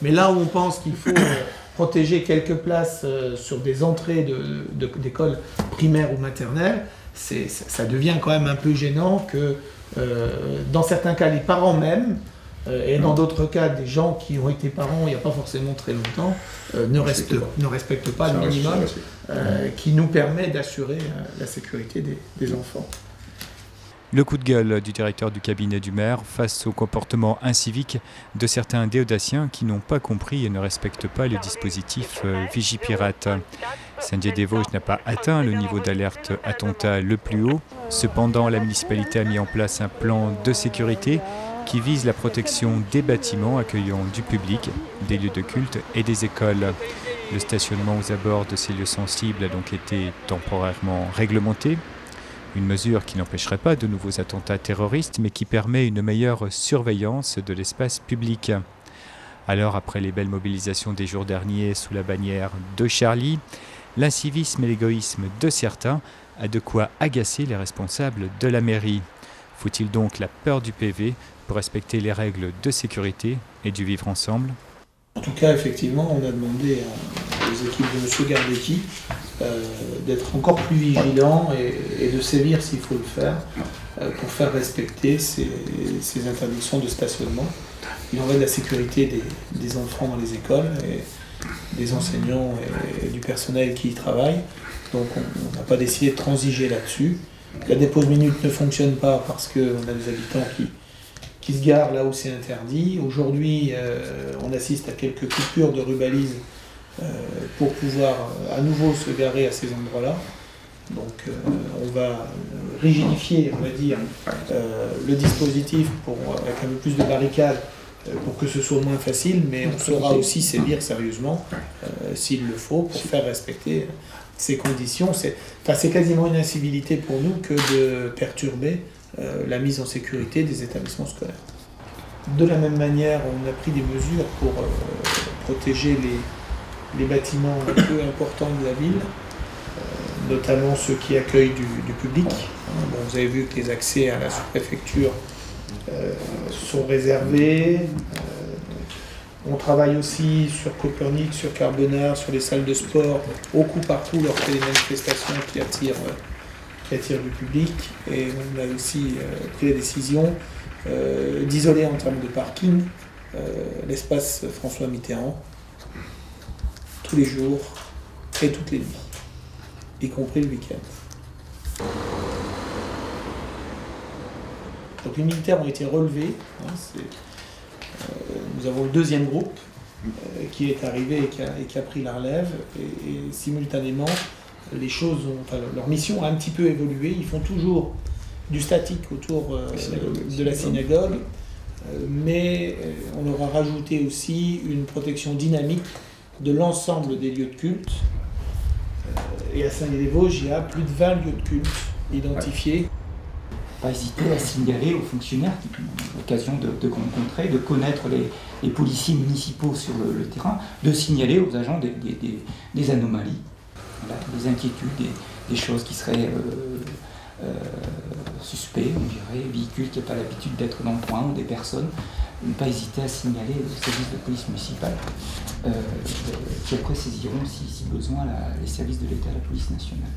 Mais là où on pense qu'il faut protéger quelques places sur des entrées d'écoles primaires ou maternelles, ça devient quand même un peu gênant que dans certains cas les parents même, et dans d'autres cas des gens qui ont été parents il n'y a pas forcément très longtemps, ne respectent pas le minimum qui nous permet d'assurer la sécurité des enfants. Le coup de gueule du directeur du cabinet du maire face au comportement incivique de certains déodaciens qui n'ont pas compris et ne respectent pas le dispositif Vigipirate. Saint-Dié-des-Vosges n'a pas atteint le niveau d'alerte attentat le plus haut. Cependant, la municipalité a mis en place un plan de sécurité qui vise la protection des bâtiments accueillant du public, des lieux de culte et des écoles. Le stationnement aux abords de ces lieux sensibles a donc été temporairement réglementé. Une mesure qui n'empêcherait pas de nouveaux attentats terroristes, mais qui permet une meilleure surveillance de l'espace public. Alors, après les belles mobilisations des jours derniers sous la bannière de Charlie, l'incivisme et l'égoïsme de certains a de quoi agacer les responsables de la mairie. Faut-il donc la peur du PV pour respecter les règles de sécurité et du vivre ensemble ? En tout cas, effectivement, on a demandé aux équipes de M. Gardecki d'être encore plus vigilants et de sévir s'il faut le faire pour faire respecter ces interdictions de stationnement. Il en va de la sécurité des enfants dans les écoles et des enseignants et du personnel qui y travaille. Donc on n'a pas décidé de transiger là-dessus. La dépose minute ne fonctionne pas parce qu'on a des habitants qui se garent là où c'est interdit. Aujourd'hui, on assiste à quelques coupures de rubalise pour pouvoir à nouveau se garer à ces endroits-là. Donc on va rigidifier, on va dire, le dispositif avec un peu plus de barricades pour que ce soit moins facile, mais on saura aussi sévir sérieusement s'il le faut pour faire respecter ces conditions. C'est quasiment une incivilité pour nous que de perturber la mise en sécurité des établissements scolaires. De la même manière, on a pris des mesures pour protéger les bâtiments un peu importants de la ville, notamment ceux qui accueillent du public. Bon, vous avez vu que les accès à la sous-préfecture sont réservés. On travaille aussi sur Copernic, sur Carbonard, sur les salles de sport, au coup par coup lorsqu'il y a des manifestations qui attirent du public. Et on a aussi pris la décision d'isoler en termes de parking l'espace François Mitterrand tous les jours et toutes les nuits, y compris le week-end. Donc les militaires ont été relevés. Nous avons le deuxième groupe qui est arrivé et qui a pris la relève. Et simultanément, leur mission a un petit peu évolué. Ils font toujours du statique autour de la synagogue, mais on leur a rajouté aussi une protection dynamique de l'ensemble des lieux de culte. Et à Saint-Dié-des-Vosges, il y a plus de 20 lieux de culte identifiés. Pas hésiter à signaler aux fonctionnaires qui ont l'occasion de rencontrer, de connaître les policiers municipaux sur le terrain, de signaler aux agents des anomalies, voilà, des inquiétudes, des choses qui seraient suspects, on dirait, véhicules qui n'ont pas l'habitude d'être dans le coin, ou des personnes. Ne pas hésiter à signaler au service de police municipale, qui après saisiront, si besoin, les services de l'État et la police nationale.